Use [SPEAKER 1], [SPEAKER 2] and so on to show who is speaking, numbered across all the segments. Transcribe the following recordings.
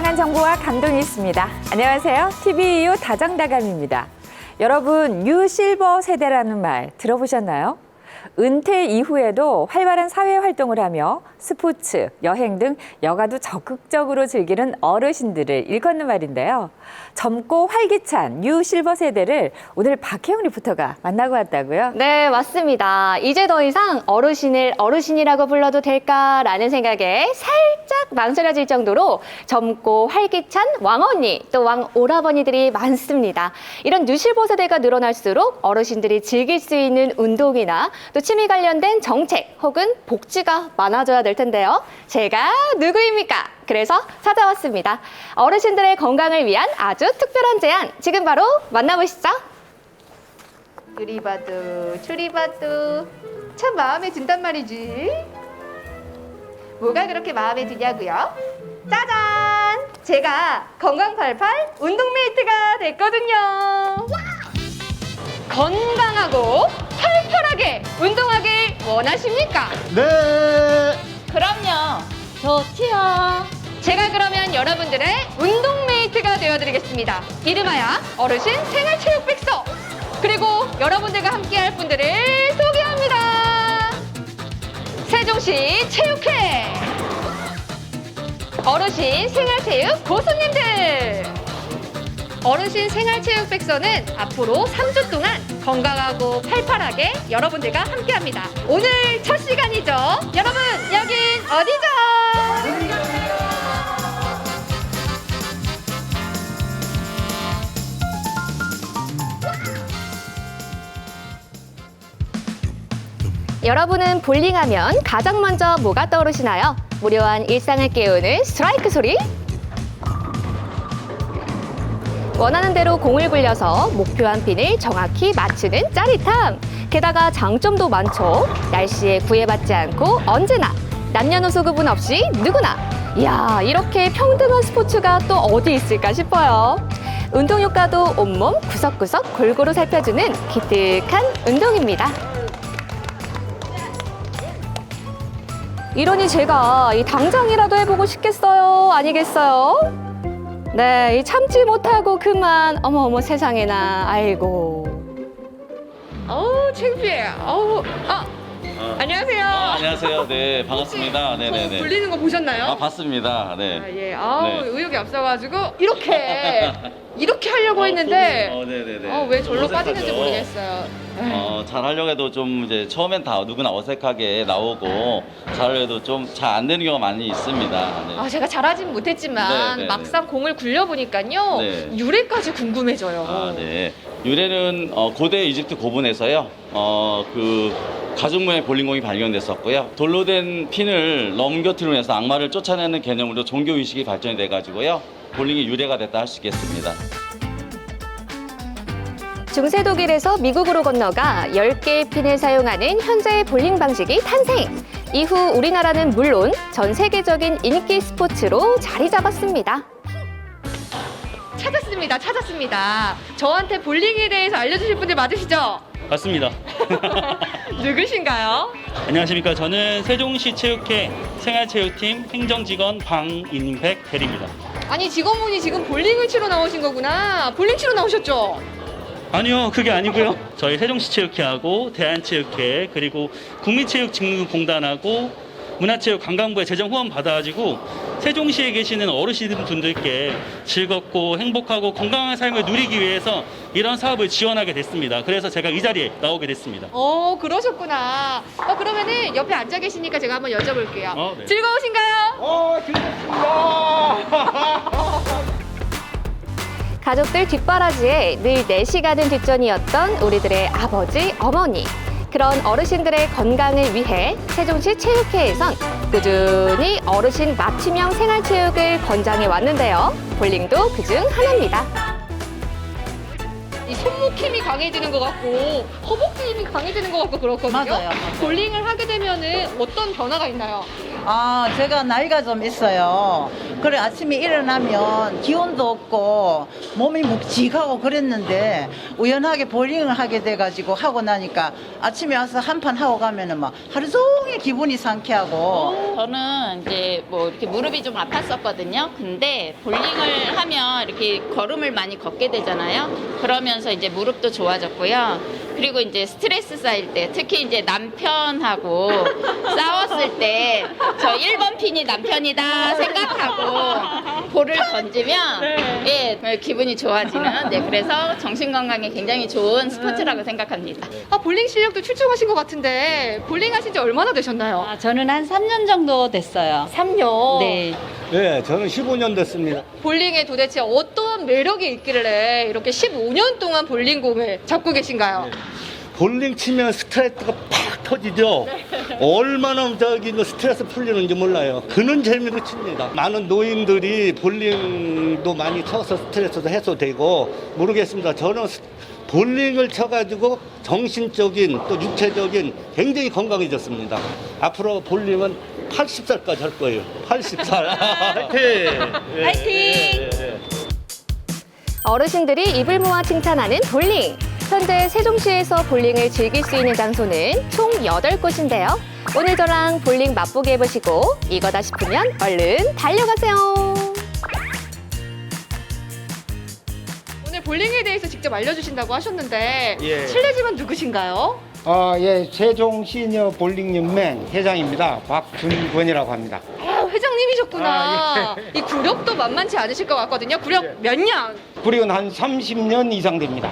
[SPEAKER 1] 다양한 정보와 감동이 있습니다. 안녕하세요. TVU 다정다감입니다. 여러분, 뉴실버 세대라는 말 들어보셨나요? 은퇴 이후에도 활발한 사회활동을 하며 스포츠, 여행 등 여가도 적극적으로 즐기는 어르신들을 일컫는 말인데요. 젊고 활기찬 뉴실버 세대를 오늘 박혜영 리포터가 만나고 왔다고요?
[SPEAKER 2] 네, 맞습니다. 이제 더 이상 어르신을 어르신이라고 불러도 될까라는 생각에 살짝 망설여질 정도로 젊고 활기찬 왕언니 또 왕오라버니들이 많습니다. 이런 뉴실버 세대가 늘어날수록 어르신들이 즐길 수 있는 운동이나 또 취미 관련된 정책 혹은 복지가 많아져야 될 텐데요. 제가 누구입니까? 그래서 찾아왔습니다. 어르신들의 건강을 위한 아주 특별한 제안, 지금 바로 만나보시죠. 추리봐도 참 마음에 든단 말이지. 뭐가 그렇게 마음에 드냐고요? 짜잔! 제가 건강88 운동메이트가 됐거든요. 건강하고 활발하게 운동하길 원하십니까?
[SPEAKER 3] 네.
[SPEAKER 4] 그럼요. 좋지요.
[SPEAKER 2] 제가 그러면 여러분들의 운동메이트가 되어드리겠습니다. 이름하여 어르신 생활체육백서. 그리고 여러분들과 함께할 분들을 소개합니다. 세종시 체육회 어르신 생활체육 고수님들. 어르신 생활체육백서는 앞으로 3주 동안 건강하고 팔팔하게 여러분들과 함께합니다. 오늘 첫 시간이죠. 여러분, 여긴 어디죠? 여러분은 볼링하면 가장 먼저 뭐가 떠오르시나요? 무료한 일상을 깨우는 스트라이크 소리? 원하는 대로 공을 굴려서 목표한 핀을 정확히 맞추는 짜릿함. 게다가 장점도 많죠. 날씨에 구애받지 않고 언제나 남녀노소 구분 없이 누구나. 이야, 이렇게 평등한 스포츠가 또 어디 있을까 싶어요. 운동 효과도 온몸 구석구석 골고루 살펴주는 기특한 운동입니다. 이러니 제가 당장이라도 해보고 싶겠어요? 아니겠어요? 네, 참지 못하고 그만. 어머 세상에나. 아이고. 어우, 창피해. 안녕하세요.
[SPEAKER 3] 안녕하세요. 네, 반갑습니다. 네네네.
[SPEAKER 2] 굴리는 거 보셨나요?
[SPEAKER 3] 봤습니다. 네.
[SPEAKER 2] 예.
[SPEAKER 3] 네.
[SPEAKER 2] 의욕이 앞서가지고 이렇게 하려고 했는데
[SPEAKER 3] 네네네.
[SPEAKER 2] 왜 절로
[SPEAKER 3] 좀
[SPEAKER 2] 빠지는지
[SPEAKER 3] 어색하죠.
[SPEAKER 2] 모르겠어요.
[SPEAKER 3] 잘 하려고 해도 좀 이제 처음엔 다 누구나 어색하게 나오고 잘하려고 해도 좀 잘 안 되는 경우가 많이 있습니다. 네.
[SPEAKER 2] 제가 잘하진 못했지만
[SPEAKER 3] 네.
[SPEAKER 2] 막상 공을 굴려보니까요.
[SPEAKER 3] 네.
[SPEAKER 2] 유래까지 궁금해져요.
[SPEAKER 3] 네. 유래는 고대 이집트 고분에서요. 그 가죽 모양의 볼링공이 발견됐었고요. 돌로 된 핀을 넘겨뜨리면서 악마를 쫓아내는 개념으로 종교 의식이 발전이 돼가지고요. 볼링이 유래가 됐다 할 수 있겠습니다.
[SPEAKER 2] 중세 독일에서 미국으로 건너가 10개의 핀을 사용하는 현재의 볼링 방식이 탄생. 이후 우리나라는 물론 전 세계적인 인기 스포츠로 자리 잡았습니다. 찾았습니다. 저한테 볼링에 대해서 알려주실 분들 맞으시죠?
[SPEAKER 5] 맞습니다.
[SPEAKER 2] 누구신가요?
[SPEAKER 5] 안녕하십니까. 저는 세종시 체육회 생활체육팀 행정직원 방인백 대리입니다.
[SPEAKER 2] 아니, 직원분이 지금 볼링을 치러 나오신 거구나. 볼링 치러 나오셨죠?
[SPEAKER 5] 아니요, 그게 아니고요. 저희 세종시 체육회하고 대한체육회 그리고 국민체육진흥공단하고 문화체육관광부의 재정 후원 받아가지고 세종시에 계시는 어르신분들께 즐겁고 행복하고 건강한 삶을 누리기 위해서 이런 사업을 지원하게 됐습니다. 그래서 제가 이 자리에 나오게 됐습니다.
[SPEAKER 2] 그러셨구나. 그러면은 옆에 앉아 계시니까 제가 한번 여쭤볼게요.
[SPEAKER 5] 네.
[SPEAKER 2] 즐거우신가요?
[SPEAKER 3] 즐겁습니다.
[SPEAKER 2] 가족들 뒷바라지에 늘 4시간은 뒷전이었던 우리들의 아버지, 어머니. 그런 어르신들의 건강을 위해 세종시 체육회에선 꾸준히 어르신 맞춤형 생활체육을 권장해 왔는데요. 볼링도 그중 하나입니다. 이 손목 힘이 강해지는 것 같고 허벅지 힘이 강해지는 것 같고 그렇거든요.
[SPEAKER 4] 맞아요.
[SPEAKER 2] 볼링을 하게 되면은 어떤 변화가 있나요?
[SPEAKER 4] 제가 나이가 좀 있어요.
[SPEAKER 6] 그래 아침에 일어나면 기운도 없고 몸이 묵직하고 그랬는데 우연하게 볼링을 하게 돼가지고 하고 나니까 아침에 와서 한 판 하고 가면은 막 하루 종일 기분이 상쾌하고.
[SPEAKER 4] 저는 이제 뭐 이렇게 무릎이 좀 아팠었거든요. 근데 볼링을 하면 이렇게 걸음을 많이 걷게 되잖아요. 그러면서 이제 무릎도 좋아졌고요. 그리고 이제 스트레스 쌓일 때, 특히 이제 남편하고 싸웠을 때, 저 1번 핀이 남편이다 생각하고 볼을 던지면, 예, 기분이 좋아지는, 네, 그래서 정신 건강에 굉장히 좋은 스포츠라고 생각합니다.
[SPEAKER 2] 아, 볼링 실력도 출중하신 것 같은데 볼링 하신 지 얼마나 되셨나요?
[SPEAKER 7] 저는 한 3년 정도 됐어요.
[SPEAKER 2] 3년.
[SPEAKER 7] 네.
[SPEAKER 8] 네, 저는 15년 됐습니다.
[SPEAKER 2] 볼링에 도대체 어떤 매력이 있길래 이렇게 15년 동안 볼링공을 잡고 계신가요?
[SPEAKER 8] 볼링 치면 스트레스가 팍 터지죠. 얼마나 스트레스 풀리는지 몰라요. 그는 재미로 칩니다. 많은 노인들이 볼링도 많이 쳐서 스트레스도 해소되고 모르겠습니다. 저는 볼링을 쳐가지고 정신적인 또 육체적인 굉장히 건강해졌습니다. 앞으로 볼링은 80살까지 할 거예요. 80살. 화이팅!
[SPEAKER 2] 화이팅! 어르신들이 입을 모아 칭찬하는 볼링. 현재 세종시에서 볼링을 즐길 수 있는 장소는 총 8곳인데요. 오늘 저랑 볼링 맛보게 해보시고 이거다 싶으면 얼른 달려가세요. 오늘 볼링에 대해서 직접 알려주신다고 하셨는데
[SPEAKER 9] 예.
[SPEAKER 2] 실례지만 누구신가요?
[SPEAKER 9] 예, 세종 시니어 볼링 연맹 회장입니다. 박준권이라고 합니다.
[SPEAKER 2] 회장님이셨구나. 이 구력도 만만치 않으실 것 같거든요. 구력 몇 년?
[SPEAKER 9] 구력은 한 30년 이상 됩니다.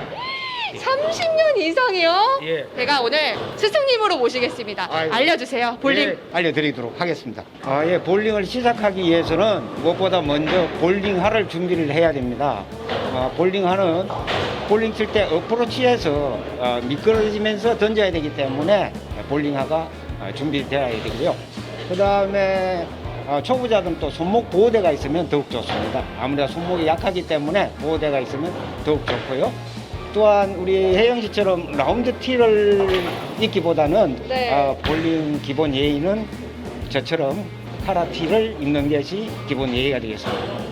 [SPEAKER 2] 30년 이상이요?
[SPEAKER 9] 예.
[SPEAKER 2] 제가 오늘 스승님으로 모시겠습니다.
[SPEAKER 9] 아이고.
[SPEAKER 2] 알려주세요. 볼링.
[SPEAKER 9] 예, 알려드리도록 하겠습니다. 예, 볼링을 시작하기 위해서는 무엇보다 먼저 볼링화를 준비를 해야 됩니다. 볼링 칠 때 어프로치에서 미끄러지면서 던져야 되기 때문에 볼링화가 준비되어야 되고요. 그 다음에 초보자들은 또 손목 보호대가 있으면 더욱 좋습니다. 아무래도 손목이 약하기 때문에 보호대가 있으면 더욱 좋고요. 또한 우리 혜영 씨처럼 라운드 티를 입기보다는
[SPEAKER 2] 네.
[SPEAKER 9] 볼링 기본 예의는 저처럼 카라 티를 입는 것이 기본 예의가 되겠습니다.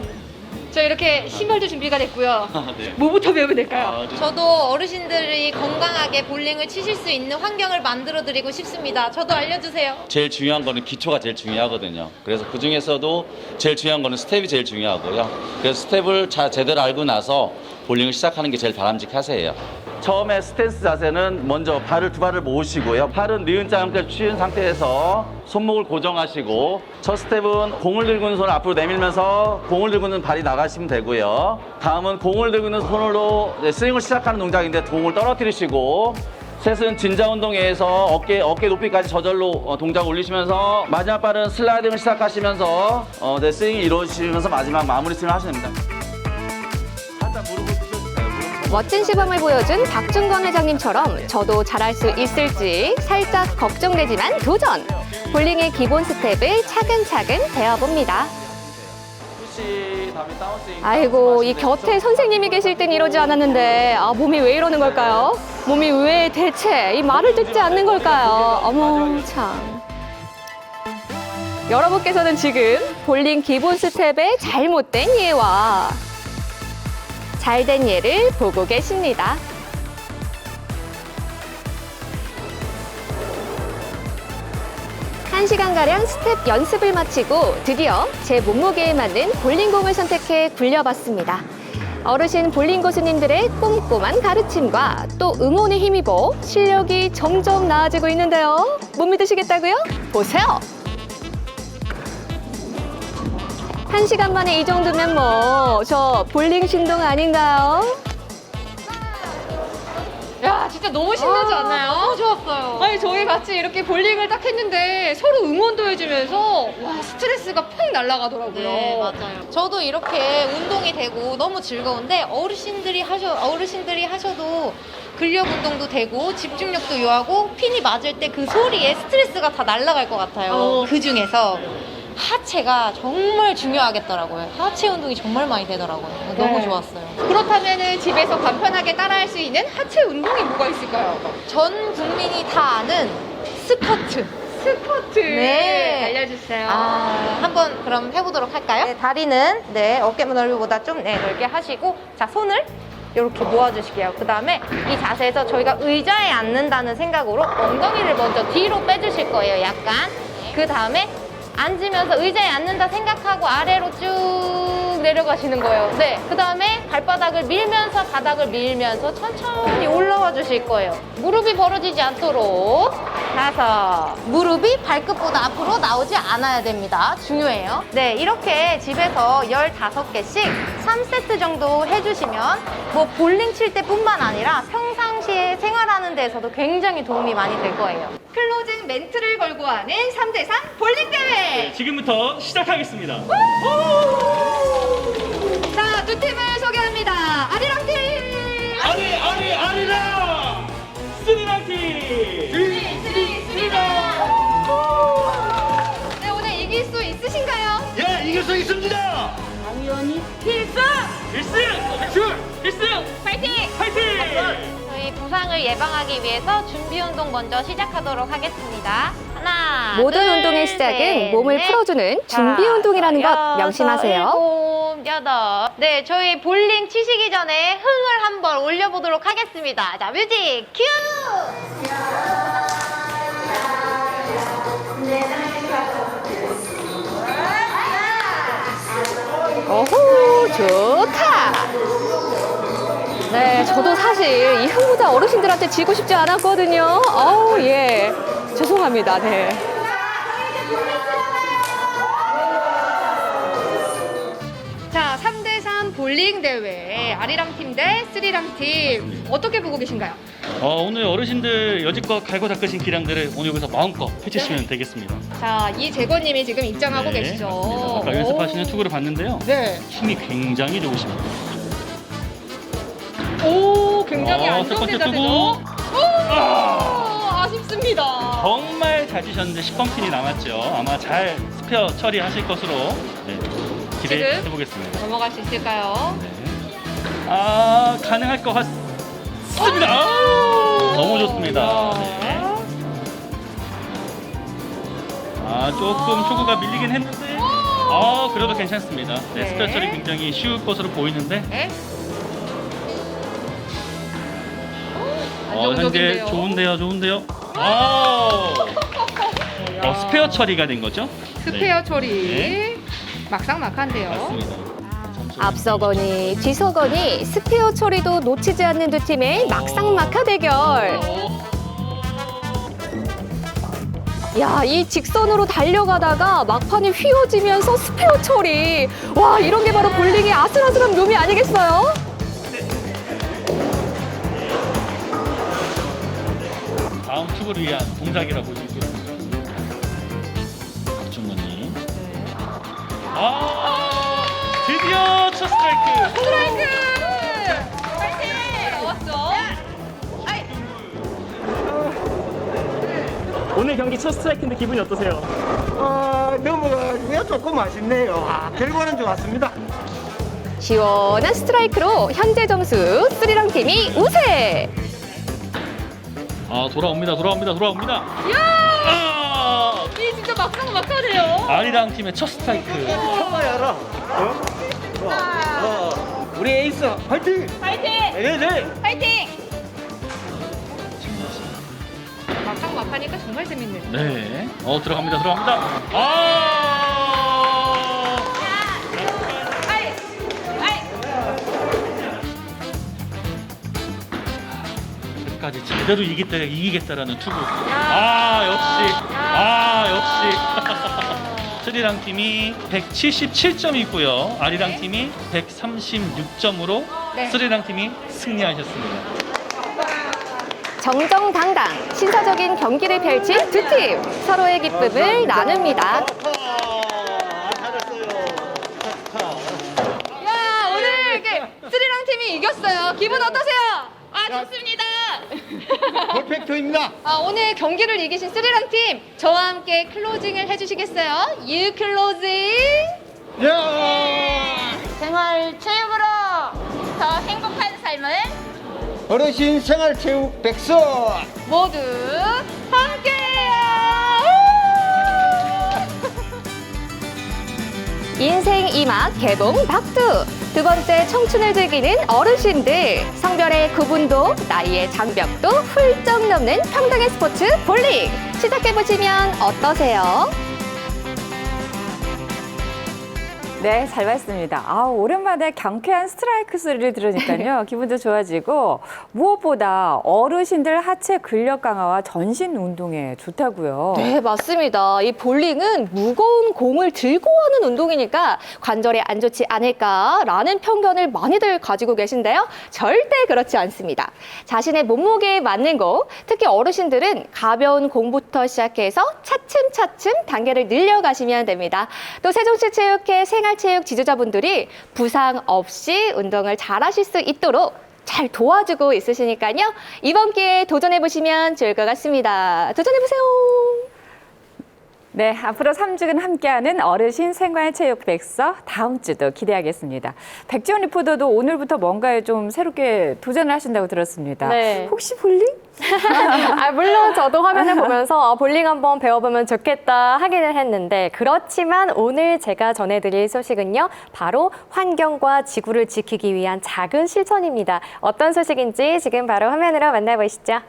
[SPEAKER 2] 저 이렇게 신발도 준비가 됐고요.
[SPEAKER 3] 네.
[SPEAKER 2] 뭐부터 배우면 될까요?
[SPEAKER 10] 저도 어르신들이 건강하게 볼링을 치실 수 있는 환경을 만들어 드리고 싶습니다. 저도 알려주세요.
[SPEAKER 3] 제일 중요한 거는 기초가 제일 중요하거든요. 그래서 그 중에서도 제일 중요한 거는 스텝이 제일 중요하고요. 그래서 스텝을 제대로 알고 나서 볼링을 시작하는 게 제일 바람직하세요. 처음에 스탠스 자세는 먼저 두 발을 모으시고요. 팔은 니은자형까지 취한 상태에서 손목을 고정하시고 첫 스텝은 공을 들고 있는 손을 앞으로 내밀면서 공을 들고 있는 발이 나가시면 되고요. 다음은 공을 들고 있는 손으로 스윙을 시작하는 동작인데 공을 떨어뜨리시고 셋은 진자 운동에서 어깨 높이까지 저절로 동작 올리시면서 마지막 발은 슬라이딩을 시작하시면서 스윙을 이루어지시면서 마지막 마무리 스윙을 하시면 됩니다. 살짝 무릎을 펴주세요.
[SPEAKER 2] 멋진 시범을 보여준 박준권 회장님처럼 저도 잘할 수 있을지 살짝 걱정되지만 도전! 볼링의 기본 스텝을 차근차근 배워봅니다. 아이고, 이 곁에 선생님이 계실 땐 이러지 않았는데 몸이 왜 이러는 걸까요? 몸이 왜 대체 이 말을 듣지 않는 걸까요? 어머 참. 여러분께서는 지금 볼링 기본 스텝의 잘못된 예와 잘된 예를 보고 계십니다. 1시간가량 스텝 연습을 마치고 드디어 제 몸무게에 맞는 볼링공을 선택해 굴려봤습니다. 어르신 볼링 고수님들의 꼼꼼한 가르침과 또 응원에 힘입어 실력이 점점 나아지고 있는데요. 못 믿으시겠다고요? 보세요! 1시간 만에 이 정도면 저 볼링 신동 아닌가요? 야, 진짜 너무 신나지 않나요?
[SPEAKER 10] 너무 좋았어요.
[SPEAKER 2] 아니, 저희 같이 이렇게 볼링을 딱 했는데 서로 응원도 해주면서 와, 스트레스가 팍 날아가더라고요.
[SPEAKER 10] 네, 맞아요. 저도 이렇게 운동이 되고 너무 즐거운데 어르신들이 하셔도 근력 운동도 되고 집중력도 요하고 핀이 맞을 때 그 소리에 스트레스가 다 날아갈 것 같아요. 그 중에서 하체가 정말 중요하겠더라고요. 하체 운동이 정말 많이 되더라고요. 너무
[SPEAKER 2] 네.
[SPEAKER 10] 좋았어요.
[SPEAKER 2] 그렇다면 집에서 간편하게 따라할 수 있는 하체 운동이 뭐가 있을까요?
[SPEAKER 10] 전 국민이 다 아는 스쿼트. 스쿼트. 네.
[SPEAKER 2] 알려주세요.
[SPEAKER 10] 한번 그럼 해보도록 할까요? 네, 다리는 어깨 넓이보다 좀 넓게 하시고, 자, 손을 이렇게 모아주실게요. 그 다음에 이 자세에서 저희가 의자에 앉는다는 생각으로 엉덩이를 먼저 뒤로 빼주실 거예요. 약간. 그 다음에 앉으면서 의자에 앉는다 생각하고 아래로 쭉 내려가시는 거예요. 네. 그 다음에 발바닥을 밀면서 바닥을 밀면서 천천히 올라와 주실 거예요. 무릎이 벌어지지 않도록. 5. 무릎이 발끝보다 앞으로 나오지 않아야 됩니다. 중요해요. 네. 이렇게 집에서 15개씩 3세트 정도 해주시면 뭐 볼링 칠 때뿐만 아니라 평상시에 생활하는 데에서도 굉장히 도움이 많이 될 거예요.
[SPEAKER 2] 클로징 멘트를 걸고 하는 3대3 볼링 대회.
[SPEAKER 5] 지금부터 시작하겠습니다.
[SPEAKER 2] 자, 두 팀을 소개합니다. 아리랑 팀.
[SPEAKER 5] 아리랑! 스리랑 팀!
[SPEAKER 2] 네, 오늘 이길 수 있으신가요?
[SPEAKER 8] 예, 이길 수 있습니다.
[SPEAKER 5] 필승!
[SPEAKER 10] 파이팅! 저희 부상을 예방하기 위해서 준비 운동 먼저 시작하도록 하겠습니다. 하나,
[SPEAKER 2] 모든
[SPEAKER 10] 둘,
[SPEAKER 2] 운동의 시작은
[SPEAKER 10] 셋,
[SPEAKER 2] 몸을
[SPEAKER 10] 넷.
[SPEAKER 2] 풀어주는
[SPEAKER 10] 자,
[SPEAKER 2] 준비 운동이라는 것
[SPEAKER 10] 여섯,
[SPEAKER 2] 명심하세요.
[SPEAKER 10] 7, 8. 네, 저희 볼링 치시기 전에 흥을 한번 올려보도록 하겠습니다. 자, 뮤직 큐!
[SPEAKER 2] 오호, 좋다. 네, 저도 사실 이 흥보다 어르신들한테 지고 싶지 않았거든요. 어우, 예. 죄송합니다. 네. 자, 3대3 볼링 대회. 아리랑 팀 대 스리랑 팀. 어떻게 보고 계신가요?
[SPEAKER 5] 오늘 어르신들 여지껏 갈고 닦으신 기량들을 오늘 여기서 마음껏 펼치시면 되겠습니다.
[SPEAKER 2] 자, 이재권님이 지금 입장하고
[SPEAKER 5] 네,
[SPEAKER 2] 계시죠.
[SPEAKER 5] 맞습니다. 아까 연습하시는 투구를 봤는데요.
[SPEAKER 2] 네.
[SPEAKER 5] 힘이 굉장히 좋으십니다.
[SPEAKER 2] 오, 굉장히
[SPEAKER 5] 첫
[SPEAKER 2] 안정된
[SPEAKER 5] 번째
[SPEAKER 2] 자세죠.
[SPEAKER 5] 투구.
[SPEAKER 2] 아쉽습니다.
[SPEAKER 5] 정말 잘 치셨는데 10번 핀이 남았죠. 아마 잘 스페어 처리하실 것으로 기대해
[SPEAKER 2] 지금?
[SPEAKER 5] 보겠습니다.
[SPEAKER 2] 넘어갈 수 있을까요?
[SPEAKER 5] 네. 가능할 것 같습니다. 너무 좋습니다. 네. 조금 초구가 밀리긴 했는데, 그래도 괜찮습니다. 네,
[SPEAKER 2] 네.
[SPEAKER 5] 스페어 처리 굉장히 쉬울 것으로 보이는데,
[SPEAKER 2] 네.
[SPEAKER 5] 현재
[SPEAKER 2] 안정적인데요.
[SPEAKER 5] 좋은데요. 스페어 처리가 된 거죠?
[SPEAKER 2] 스페어 처리.
[SPEAKER 5] 네.
[SPEAKER 2] 막상막한데요.
[SPEAKER 5] 맞습니다.
[SPEAKER 2] 앞서거니 뒤서거니 스페어 처리도 놓치지 않는 두 팀의 막상막하 대결. 야, 이 직선으로 달려가다가 막판이 휘어지면서 스페어 처리. 와, 이런 게 바로 볼링의 아슬아슬한 묘미 아니겠어요?
[SPEAKER 5] 다음 투구를 위한 동작이라고 얘기했습니다. 박준모님. 드디어 첫 스트라이크.
[SPEAKER 11] 오늘 경기 첫 스트라이크인데 기분이 어떠세요?
[SPEAKER 9] 넘어가기가 조금 아쉽네요. 결과는 좋았습니다.
[SPEAKER 2] 시원한 스트라이크로 현재 점수 스리랑 팀이 우세.
[SPEAKER 5] 돌아옵니다.
[SPEAKER 2] 이 진짜 막상막하네요.
[SPEAKER 5] 아리랑 팀의 첫 스트라이크.
[SPEAKER 9] 참아야라. 우리 에이스 화이팅!
[SPEAKER 2] 파이팅!
[SPEAKER 9] 네.
[SPEAKER 2] 파이팅! 막상막하니까 정말 재밌네요.
[SPEAKER 5] 네. 들어갑니다. 끝까지 제대로 이기겠다라는 투구. 역시. 스리랑 팀이 177점이고요. 아리랑 팀이 136점으로
[SPEAKER 2] 네.
[SPEAKER 5] 스리랑 팀이 승리하셨습니다.
[SPEAKER 2] 정정당당 신사적인 경기를 펼친 두 팀. 서로의 기쁨을 나눕니다. 야, 오늘 이렇게 스리랑 팀이 이겼어요. 기분 어떠세요?
[SPEAKER 4] 좋습니다.
[SPEAKER 9] 퍼펙트입니다.
[SPEAKER 2] 오늘 경기를 이기신 스리랑 팀, 저와 함께 클로징을 해주시겠어요? You closing.
[SPEAKER 4] 생활 체육으로 더 행복한 삶을
[SPEAKER 9] 어르신 생활체육 백서.
[SPEAKER 2] 모두 함께해요. 볼링 2막 개봉 박두. 두 번째 청춘을 즐기는 어르신들. 성별의 구분도 나이의 장벽도 훌쩍 넘는 평등의 스포츠 볼링. 시작해보시면 어떠세요?
[SPEAKER 1] 네, 잘 봤습니다. 오랜만에 경쾌한 스트라이크 소리를 들으니까요. 기분도 좋아지고 무엇보다 어르신들 하체 근력 강화와 전신 운동에 좋다고요.
[SPEAKER 2] 네, 맞습니다. 이 볼링은 무거운 공을 들고 하는 운동이니까 관절에 안 좋지 않을까라는 편견을 많이들 가지고 계신데요. 절대 그렇지 않습니다. 자신의 몸무게에 맞는 거, 특히 어르신들은 가벼운 공부터 시작해서 차츰차츰 단계를 늘려가시면 됩니다. 또 세종시체육회 생활체육 지도자분들이 부상 없이 운동을 잘하실 수 있도록 잘 도와주고 있으시니까요. 이번 기회에 도전해보시면 좋을 것 같습니다. 도전해보세요.
[SPEAKER 1] 네, 앞으로 3주간 함께하는 어르신 생활체육 백서 다음 주도 기대하겠습니다. 백지원 리포터도 오늘부터 뭔가에 좀 새롭게 도전을 하신다고 들었습니다.
[SPEAKER 12] 네.
[SPEAKER 1] 혹시 볼링?
[SPEAKER 12] 물론 저도 화면을 보면서 볼링 한번 배워보면 좋겠다 하기는 했는데 그렇지만 오늘 제가 전해드릴 소식은요. 바로 환경과 지구를 지키기 위한 작은 실천입니다. 어떤 소식인지 지금 바로 화면으로 만나보시죠.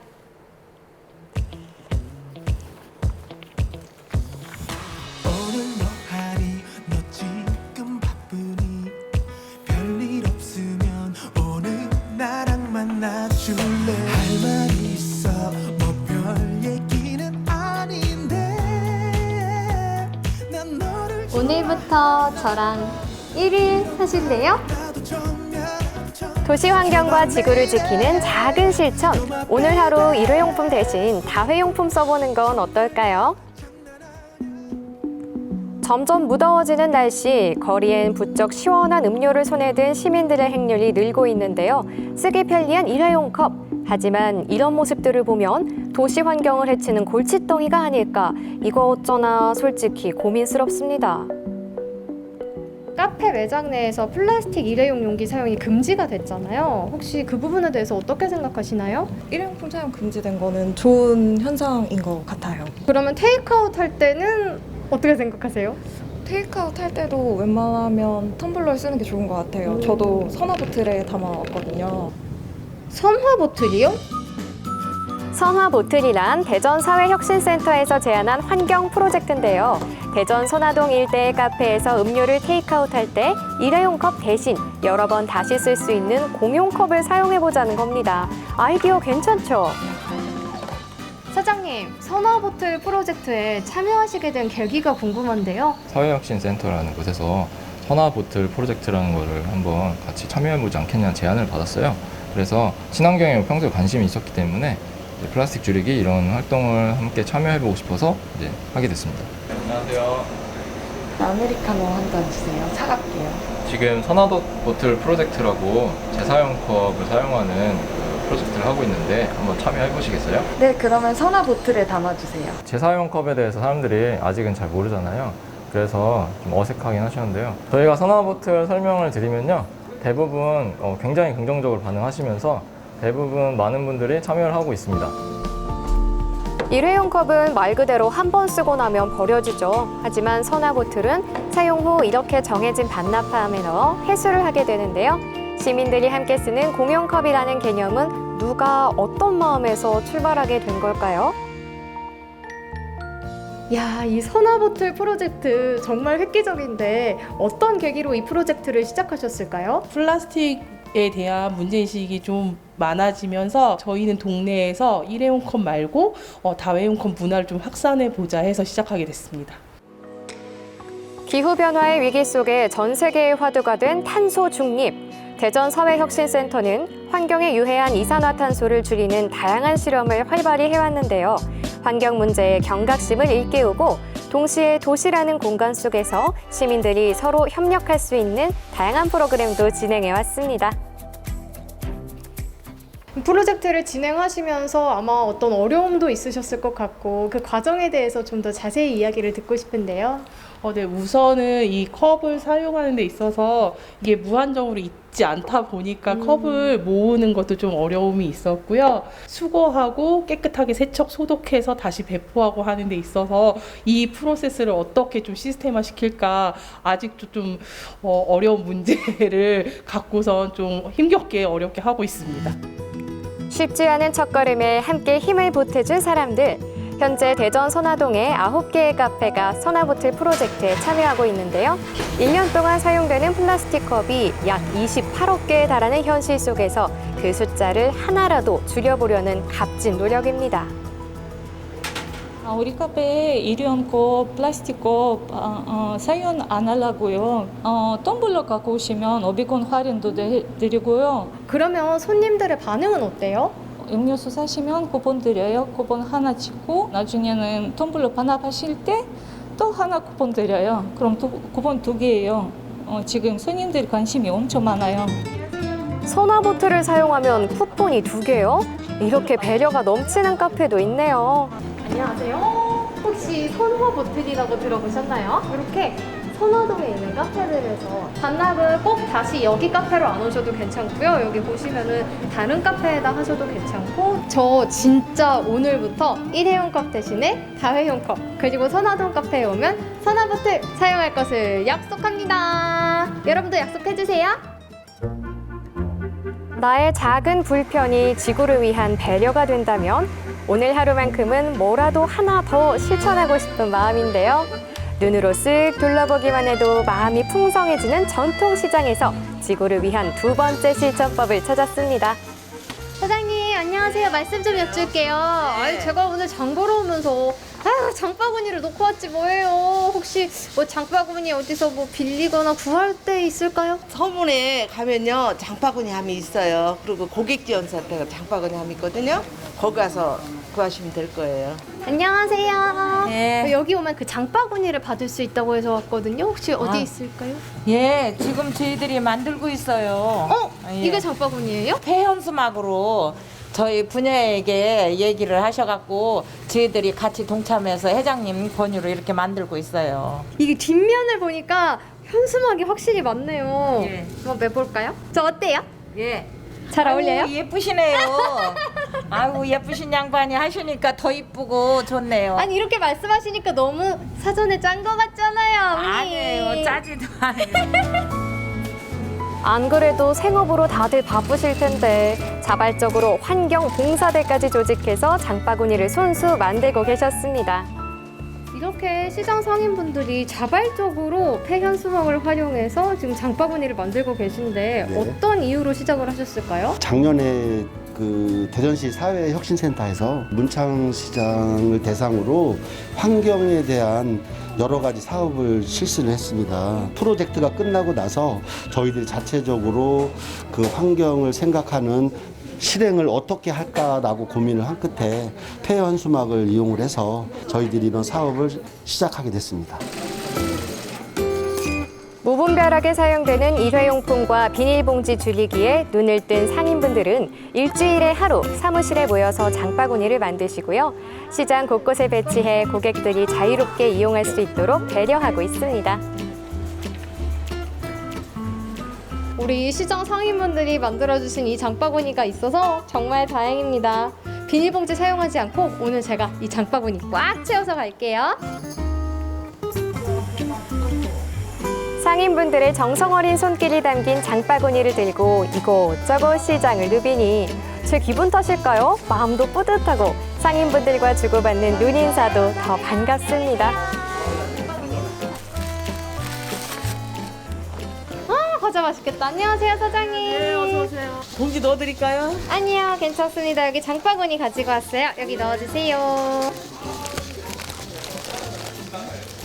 [SPEAKER 10] 오늘부터 저랑 1일 하실래요?
[SPEAKER 12] 도시 환경과 지구를 지키는 작은 실천. 오늘 하루 일회용품 대신 다회용품 써보는 건 어떨까요? 점점 무더워지는 날씨, 거리엔 부쩍 시원한 음료를 손에 든 시민들의 행렬이 늘고 있는데요. 쓰기 편리한 일회용 컵. 하지만 이런 모습들을 보면 도시 환경을 해치는 골칫덩이가 아닐까. 이거 어쩌나 솔직히 고민스럽습니다.
[SPEAKER 13] 카페 매장 내에서 플라스틱 일회용 용기 사용이 금지가 됐잖아요. 혹시 그 부분에 대해서 어떻게 생각하시나요?
[SPEAKER 14] 일회용품 사용 금지된 거는 좋은 현상인 것 같아요.
[SPEAKER 13] 그러면 테이크아웃 할 때는 어떻게 생각하세요?
[SPEAKER 14] 테이크아웃 할 때도 웬만하면 텀블러를 쓰는 게 좋은 것 같아요. 저도 선화보틀에 담아왔거든요.
[SPEAKER 13] 선화보틀이요?
[SPEAKER 12] 선화보틀이란 대전사회혁신센터에서 제안한 환경 프로젝트인데요. 대전 선화동 일대의 카페에서 음료를 테이크아웃할 때 일회용 컵 대신 여러 번 다시 쓸 수 있는 공용 컵을 사용해보자는 겁니다. 아이디어 괜찮죠?
[SPEAKER 13] 사장님, 선화보틀 프로젝트에 참여하시게 된 계기가 궁금한데요.
[SPEAKER 15] 사회혁신센터라는 곳에서 선화보틀 프로젝트라는 거를 한번 같이 참여해보지 않겠냐는 제안을 받았어요. 그래서 친환경에 평소에 관심이 있었기 때문에 플라스틱 줄이기 이런 활동을 함께 참여해보고 싶어서 이제 하게 됐습니다. 안녕하세요.
[SPEAKER 14] 아메리카노 한 잔 주세요. 사갈게요.
[SPEAKER 15] 지금 선화보틀 프로젝트라고 재사용 컵을 사용하는 프로젝트를 하고 있는데 한번 참여해 보시겠어요?
[SPEAKER 14] 네, 그러면 선화보틀에 담아주세요.
[SPEAKER 15] 재사용 컵에 대해서 사람들이 아직은 잘 모르잖아요. 그래서 좀 어색하긴 하시는데요. 저희가 선화보틀 설명을 드리면요. 대부분 굉장히 긍정적으로 반응하시면서 대부분 많은 분들이 참여를 하고 있습니다.
[SPEAKER 12] 일회용 컵은 말 그대로 한 번 쓰고 나면 버려지죠. 하지만 선화보틀은 사용 후 이렇게 정해진 반납함에 넣어 회수를 하게 되는데요. 시민들이 함께 쓰는 공용컵이라는 개념은 누가 어떤 마음에서 출발하게 된 걸까요?
[SPEAKER 13] 야, 이 선화보틀 프로젝트 정말 획기적인데 어떤 계기로 이 프로젝트를 시작하셨을까요?
[SPEAKER 16] 플라스틱에 대한 문제인식이 좀 많아지면서 저희는 동네에서 일회용 컵 말고 다회용 컵 문화를 좀 확산해보자 해서 시작하게 됐습니다.
[SPEAKER 12] 기후변화의 위기 속에 전 세계의 화두가 된 탄소 중립. 대전사회혁신센터는 환경에 유해한 이산화탄소를 줄이는 다양한 실험을 활발히 해왔는데요. 환경 문제의 경각심을 일깨우고 동시에 도시라는 공간 속에서 시민들이 서로 협력할 수 있는 다양한 프로그램도 진행해왔습니다.
[SPEAKER 13] 프로젝트를 진행하시면서 아마 어떤 어려움도 있으셨을 것 같고 그 과정에 대해서 좀 더 자세히 이야기를 듣고 싶은데요.
[SPEAKER 16] 네, 우선은 이 컵을 사용하는 데 있어서 이게 무한정으로 있지 않다 보니까 컵을 모으는 것도 좀 어려움이 있었고요. 수거하고 깨끗하게 세척 소독해서 다시 배포하고 하는 데 있어서 이 프로세스를 어떻게 좀 시스템화 시킬까 아직도 좀 어려운 문제를 갖고선 좀 힘겹게 어렵게 하고 있습니다.
[SPEAKER 12] 쉽지 않은 첫걸음에 함께 힘을 보태준 사람들. 현재 대전 선화동에 9개의 카페가 선화보틀 프로젝트에 참여하고 있는데요. 1년 동안 사용되는 플라스틱 컵이 약 28억 개에 달하는 현실 속에서 그 숫자를 하나라도 줄여보려는 값진 노력입니다.
[SPEAKER 17] 우리 카페에 일회용컵, 플라스틱컵 사용 안 하려고요. 텀블러 갖고 오시면 500원 할인도 드리고요.
[SPEAKER 13] 그러면 손님들의 반응은 어때요?
[SPEAKER 17] 음료수 사시면 쿠폰 드려요. 쿠폰 하나 찍고 나중에는 텀블러 반납하실 때 또 하나 쿠폰 드려요. 그럼 쿠폰 2개예요. 지금 손님들 관심이 엄청 많아요.
[SPEAKER 12] 선화보틀을 사용하면 쿠폰이 2개요? 이렇게 배려가 넘치는 카페도 있네요.
[SPEAKER 13] 안녕하세요. 혹시 선화보틀이라고 들어보셨나요? 이렇게 선화동에 있는 카페들에서 반납을 꼭 다시 여기 카페로 안 오셔도 괜찮고요. 여기 보시면은 다른 카페에다 하셔도 괜찮고, 저 진짜 오늘부터 일회용 컵 대신에 다회용 컵, 그리고 선화동 카페에 오면 선화보틀 사용할 것을 약속합니다. 여러분도 약속해주세요.
[SPEAKER 12] 나의 작은 불편이 지구를 위한 배려가 된다면 오늘 하루만큼은 뭐라도 하나 더 실천하고 싶은 마음인데요. 눈으로 쓱 둘러보기만 해도 마음이 풍성해지는 전통시장에서 지구를 위한 2번째 실천법을 찾았습니다.
[SPEAKER 13] 사장님 안녕하세요. 말씀 좀 여쭐게요. 아유, 제가 오늘 장 보러 오면서 장바구니를 놓고 왔지 뭐예요. 혹시 뭐 장바구니 어디서 뭐 빌리거나 구할 데 있을까요?
[SPEAKER 18] 서문에 가면요 장바구니 함이 있어요. 그리고 고객지원센터가 장바구니 함이 있거든요. 거기 가서 구하시면 될 거예요.
[SPEAKER 13] 안녕하세요.
[SPEAKER 18] 네.
[SPEAKER 13] 여기 오면 그 장바구니를 받을 수 있다고 해서 왔거든요. 혹시 어디 있을까요?
[SPEAKER 19] 예, 지금 저희들이 만들고 있어요.
[SPEAKER 13] 이게 장바구니예요?
[SPEAKER 19] 폐현수막으로 저희 분야에게 얘기를 하셔갖고 저희들이 같이 동참해서 회장님 권유로 이렇게 만들고 있어요.
[SPEAKER 13] 이게 뒷면을 보니까 현수막이 확실히 많네요.
[SPEAKER 19] 예.
[SPEAKER 13] 한번 매볼까요? 저 어때요?
[SPEAKER 19] 예.
[SPEAKER 13] 잘 어울려요?
[SPEAKER 19] 아이고, 예쁘시네요. 아이고 예쁘신 양반이 하시니까 더 이쁘고 좋네요.
[SPEAKER 13] 아니 이렇게 말씀하시니까 너무 사전에 짠 거 같잖아요. 어머니.
[SPEAKER 19] 아니에요, 짜지도 않아요.
[SPEAKER 12] 안 그래도 생업으로 다들 바쁘실 텐데 자발적으로 환경 봉사대까지 조직해서 장바구니를 손수 만들고 계셨습니다.
[SPEAKER 13] 이렇게 시장 상인분들이 자발적으로 폐현수막을 활용해서 지금 장바구니를 만들고 계신데
[SPEAKER 20] 네.
[SPEAKER 13] 어떤 이유로 시작을 하셨을까요?
[SPEAKER 20] 작년에 그 대전시 사회혁신센터에서 문창시장을 대상으로 환경에 대한 여러 가지 사업을 실시를 했습니다. 프로젝트가 끝나고 나서 저희들이 자체적으로 그 환경을 생각하는 실행을 어떻게 할까라고 고민을 한 끝에 폐현수막을 이용을 해서 저희들이 이런 사업을 시작하게 됐습니다.
[SPEAKER 12] 무분별하게 사용되는 일회용품과 비닐봉지 줄이기에 눈을 뜬 상인분들은 일주일에 하루 사무실에 모여서 장바구니를 만드시고요. 시장 곳곳에 배치해 고객들이 자유롭게 이용할 수 있도록 배려하고 있습니다.
[SPEAKER 13] 우리 시장 상인분들이 만들어주신 이 장바구니가 있어서 정말 다행입니다. 비닐봉지 사용하지 않고 오늘 제가 이 장바구니 꽉 채워서 갈게요.
[SPEAKER 12] 상인분들의 정성 어린 손길이 담긴 장바구니를 들고 이곳저곳 시장을 누비니 제 기분 탓일까요? 마음도 뿌듯하고 상인분들과 주고받는 눈인사도 더 반갑습니다.
[SPEAKER 13] 과자 맛있겠다. 안녕하세요, 사장님.
[SPEAKER 18] 네, 어서 오세요. 봉지 넣어드릴까요?
[SPEAKER 13] 아니요, 괜찮습니다. 여기 장바구니 가지고 왔어요. 여기 넣어주세요.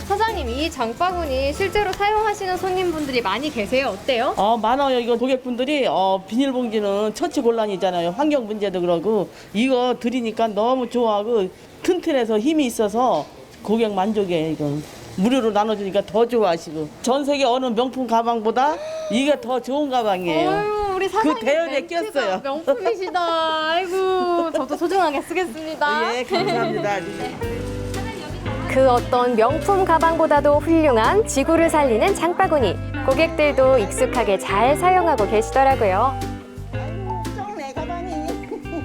[SPEAKER 13] 사장님, 이 장바구니 실제로 사용하시는 손님분들이 많이 계세요. 어때요?
[SPEAKER 18] 많아요. 이거 고객분들이 비닐봉지는 처치 곤란이잖아요. 환경 문제도 그러고 이거 드리니까 너무 좋아하고 튼튼해서 힘이 있어서 고객 만족이에요. 이거 무료로 나눠주니까 더 좋아하시고 전 세계 어느 명품 가방보다 이게 더 좋은 가방이에요.
[SPEAKER 13] 어휴, 우리 사장님
[SPEAKER 18] 그 대열에
[SPEAKER 13] 멘트가
[SPEAKER 18] 꼈어요.
[SPEAKER 13] 명품이시다. 아이고, 저도 소중하게 쓰겠습니다.
[SPEAKER 18] 예, 감사합니다.
[SPEAKER 12] 그 어떤 명품 가방보다도 훌륭한 지구를 살리는 장바구니. 고객들도 익숙하게 잘 사용하고 계시더라고요.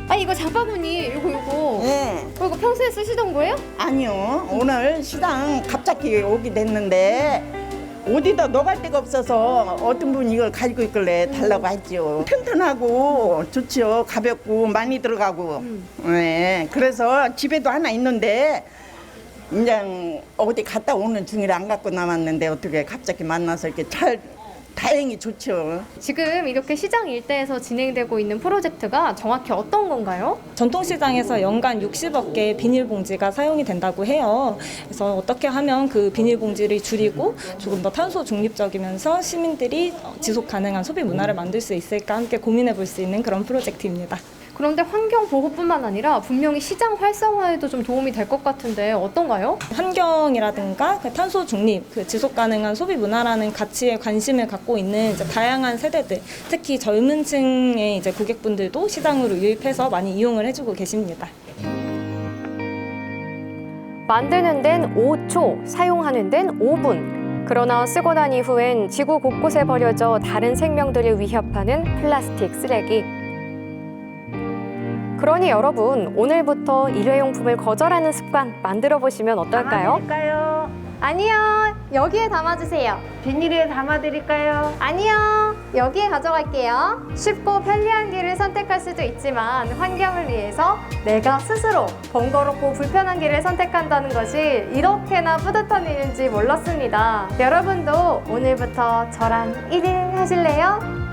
[SPEAKER 13] 아, 이거 장바구니, 요거.
[SPEAKER 21] 네.
[SPEAKER 13] 이거 평소에 쓰시던 거예요?
[SPEAKER 21] 아니요. 오늘 시장 갑자기 오게 됐는데 어디다 넣어갈 데가 없어서 어떤 분이 이걸 가지고 있길래 달라고 했죠. 튼튼하고 좋죠. 가볍고 많이 들어가고. 네. 그래서 집에도 하나 있는데 그냥 어디 갔다 오는 중이라 안 갖고 남았는데 어떻게 갑자기 만나서 이렇게 다행히 좋죠.
[SPEAKER 13] 지금 이렇게 시장 일대에서 진행되고 있는 프로젝트가 정확히 어떤 건가요?
[SPEAKER 14] 전통시장에서 연간 60억 개의 비닐봉지가 사용이 된다고 해요. 그래서 어떻게 하면 그 비닐봉지를 줄이고 조금 더 탄소 중립적이면서 시민들이 지속 가능한 소비 문화를 만들 수 있을까 함께 고민해 볼 수 있는 그런 프로젝트입니다.
[SPEAKER 13] 그런데 환경 보호뿐만 아니라 분명히 시장 활성화에도 좀 도움이 될 것 같은데 어떤가요?
[SPEAKER 14] 환경이라든가 그 탄소 중립, 그 지속 가능한 소비 문화라는 가치에 관심을 갖고 있는 이제 다양한 세대들, 특히 젊은 층의 이제 고객분들도 시장으로 유입해서 많이 이용을 해주고 계십니다.
[SPEAKER 12] 만드는 데는 5초, 사용하는 데는 5분. 그러나 쓰고 난 이후엔 지구 곳곳에 버려져 다른 생명들을 위협하는 플라스틱 쓰레기. 그러니 여러분, 오늘부터 일회용품을 거절하는 습관 만들어 보시면 어떨까요?
[SPEAKER 13] 담아드릴까요? 아니요, 여기에 담아주세요. 비닐에 담아드릴까요? 아니요, 여기에 가져갈게요. 쉽고 편리한 길을 선택할 수도 있지만 환경을 위해서 내가 스스로 번거롭고 불편한 길을 선택한다는 것이 이렇게나 뿌듯한 일인지 몰랐습니다. 여러분도 오늘부터 저랑 1일 하실래요?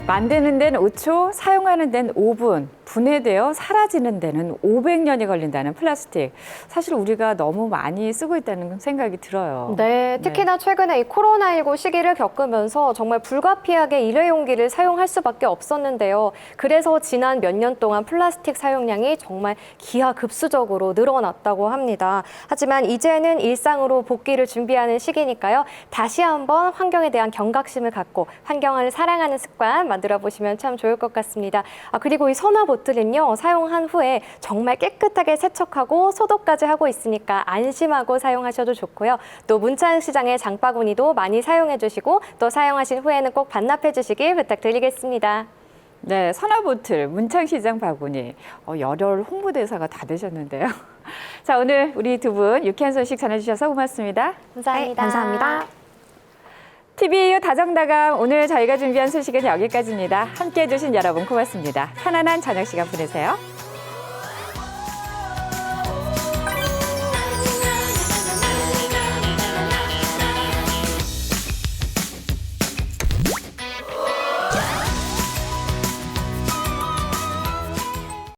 [SPEAKER 1] 만드는 데는 5초, 사용하는 데는 5분, 분해되어 사라지는 데는 500년이 걸린다는 플라스틱. 사실 우리가 너무 많이 쓰고 있다는 생각이 들어요.
[SPEAKER 12] 네, 특히나 최근에 이 코로나19 시기를 겪으면서 정말 불가피하게 일회용기를 사용할 수밖에 없었는데요. 그래서 지난 몇 년 동안 플라스틱 사용량이 정말 기하급수적으로 늘어났다고 합니다. 하지만 이제는 일상으로 복귀를 준비하는 시기니까요. 다시 한번 환경에 대한 경각심을 갖고 환경을 사랑하는 습관 만들어 보시면 참 좋을 것 같습니다. 그리고 이 선화 보틀은요, 사용한 후에 정말 깨끗하게 세척하고 소독까지 하고 있으니까 안심하고 사용하셔도 좋고요. 또 문창시장의 장바구니도 많이 사용해 주시고 또 사용하신 후에는 꼭 반납해 주시길 부탁드리겠습니다.
[SPEAKER 1] 네, 선화보틀, 문창시장 바구니, 열혈 홍보대사가 다 되셨는데요. 자, 오늘 우리 두 분 유쾌한 소식 전해주셔서 고맙습니다.
[SPEAKER 12] 감사합니다.
[SPEAKER 1] 감사합니다. TVU 다정다감, 오늘 저희가 준비한 소식은 여기까지입니다. 함께해 주신 여러분 고맙습니다. 편안한 저녁 시간 보내세요.